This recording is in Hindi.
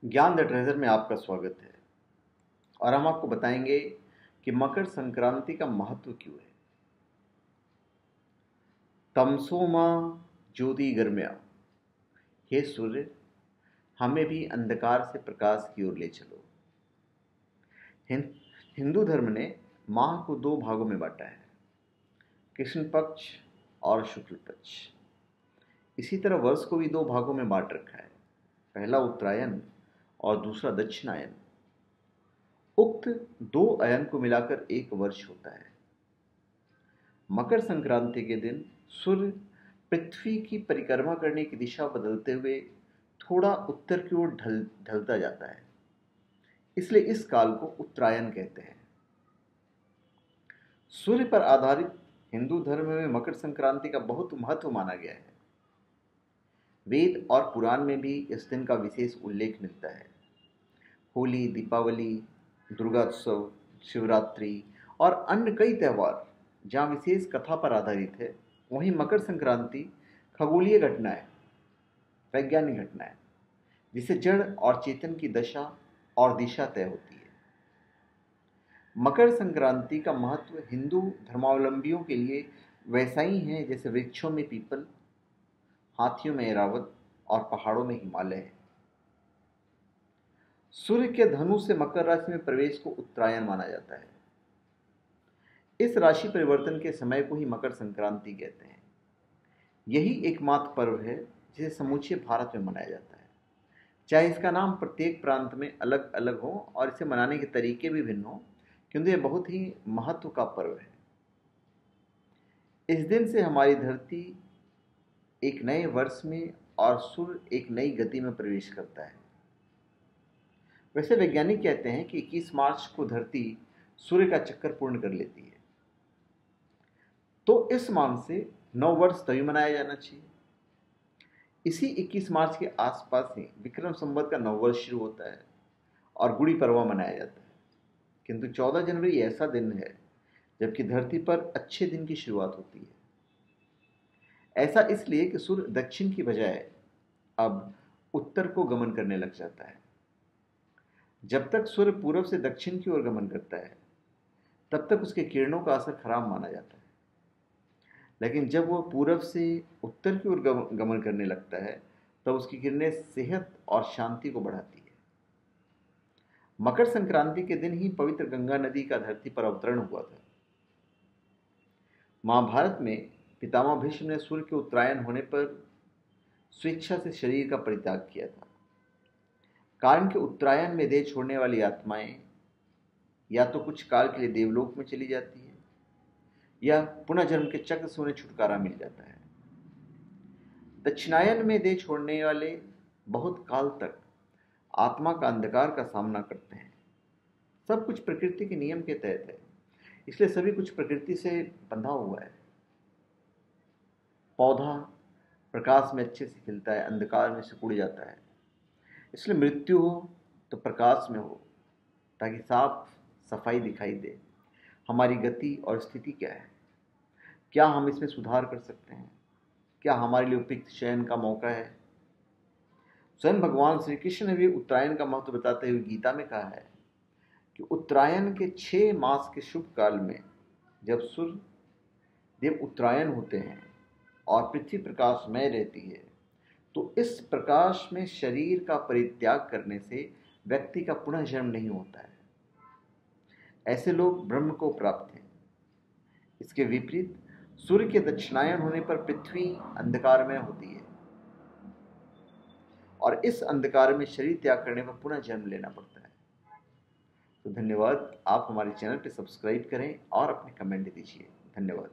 ज्ञान द ट्रेजर में आपका स्वागत है। और हम आपको बताएंगे कि मकर संक्रांति का महत्व क्यों है। तमसो मां ज्योतिर्गमया, हे सूर्य, हमें भी अंधकार से प्रकाश की ओर ले चलो। हिंदू धर्म ने माह को दो भागों में बांटा है, कृष्ण पक्ष और शुक्ल पक्ष। इसी तरह वर्ष को भी दो भागों में बांट रखा है, पहला उत्तरायण और दूसरा दक्षिणायन। उक्त दो अयन को मिलाकर एक वर्ष होता है। मकर संक्रांति के दिन सूर्य पृथ्वी की परिक्रमा करने की दिशा बदलते हुए थोड़ा उत्तर की ओर ढलता जाता है, इसलिए इस काल को उत्तरायण कहते हैं। सूर्य पर आधारित हिंदू धर्म में मकर संक्रांति का बहुत महत्व माना गया है। वेद और पुराण में भी इस दिन का विशेष उल्लेख मिलता है। होली, दीपावली, दुर्गा उत्सव, शिवरात्रि और अन्य कई त्यौहार जहाँ विशेष कथा पर आधारित है, वहीं मकर संक्रांति खगोलीय घटना है, वैज्ञानिक घटना है, जिसे जड़ और चेतन की दशा और दिशा तय होती है। मकर संक्रांति का महत्व हिंदू धर्मावलंबियों के लिए वैसा ही है जैसे वृक्षों में पीपल, हाथियों में ऐरावत और पहाड़ों में हिमालय है। सूर्य के धनु से मकर राशि में प्रवेश को उत्तरायण माना जाता है। इस राशि परिवर्तन के समय को ही मकर संक्रांति कहते हैं। यही एकमात्र पर्व है जिसे समूचे भारत में मनाया जाता है, चाहे इसका नाम प्रत्येक प्रांत में अलग अलग हो और इसे मनाने के तरीके भी भिन्न हो, किंतु यह बहुत ही महत्व का पर्व है। इस दिन से हमारी धरती एक नए वर्ष में और सूर्य एक नई गति में प्रवेश करता है। वैसे वैज्ञानिक कहते हैं कि 21 मार्च को धरती सूर्य का चक्कर पूर्ण कर लेती है, तो इस मान से नव वर्ष तभी मनाया जाना चाहिए। इसी 21 मार्च के आसपास ही विक्रम संवत का नव वर्ष शुरू होता है और गुड़ी पड़वा मनाया जाता है। किंतु 14 जनवरी ऐसा दिन है जबकि धरती पर अच्छे दिन की शुरुआत होती है। ऐसा इसलिए कि सूर्य दक्षिण की बजाय अब उत्तर को गमन करने लग जाता है। जब तक सूर्य पूर्व से दक्षिण की ओर गमन करता है, तब तक उसके किरणों का असर खराब माना जाता है, लेकिन जब वह पूर्व से उत्तर की ओर गमन करने लगता है, तब उसकी किरणें सेहत और शांति को बढ़ाती है। मकर संक्रांति के दिन ही पवित्र गंगा नदी का धरती पर अवतरण हुआ था। महाभारत में पितामह भीष्म ने सूर्य के उत्तरायण होने पर स्वेच्छा से शरीर का परित्याग किया था। कारण के उत्तरायण में देह छोड़ने वाली आत्माएं या तो कुछ काल के लिए देवलोक में चली जाती है या पुनः जन्म के चक्र से उन्हें छुटकारा मिल जाता है। दक्षिणायन में देह छोड़ने वाले बहुत काल तक आत्मा का अंधकार का सामना करते हैं। सब कुछ प्रकृति के नियम के तहत है, इसलिए सभी कुछ प्रकृति से बंधा हुआ है। पौधा प्रकाश में अच्छे से खिलता है, अंधकार में सिकुड़ जाता है। इसलिए मृत्यु हो तो प्रकाश में हो, ताकि साफ सफाई दिखाई दे। हमारी गति और स्थिति क्या है, क्या हम इसमें सुधार कर सकते हैं, क्या हमारे लिए उपयुक्त चयन का मौका है। स्वयं भगवान श्री कृष्ण ने भी उत्तरायण का महत्व बताते हुए गीता में कहा है कि उत्तरायण के 6 मास के शुभ काल में जब सूर्य देव उत्तरायण होते हैं और पृथ्वी प्रकाशमय रहती है, तो इस प्रकाश में शरीर का परित्याग करने से व्यक्ति का पुनः जन्म नहीं होता है। ऐसे लोग ब्रह्म को प्राप्त हैं। इसके विपरीत सूर्य के दक्षिणायन होने पर पृथ्वी अंधकारमय होती है और इस अंधकार में शरीर त्याग करने पर पुनः जन्म लेना पड़ता है। तो धन्यवाद। आप हमारे चैनल पर सब्सक्राइब करें और अपने कमेंट दीजिए। धन्यवाद।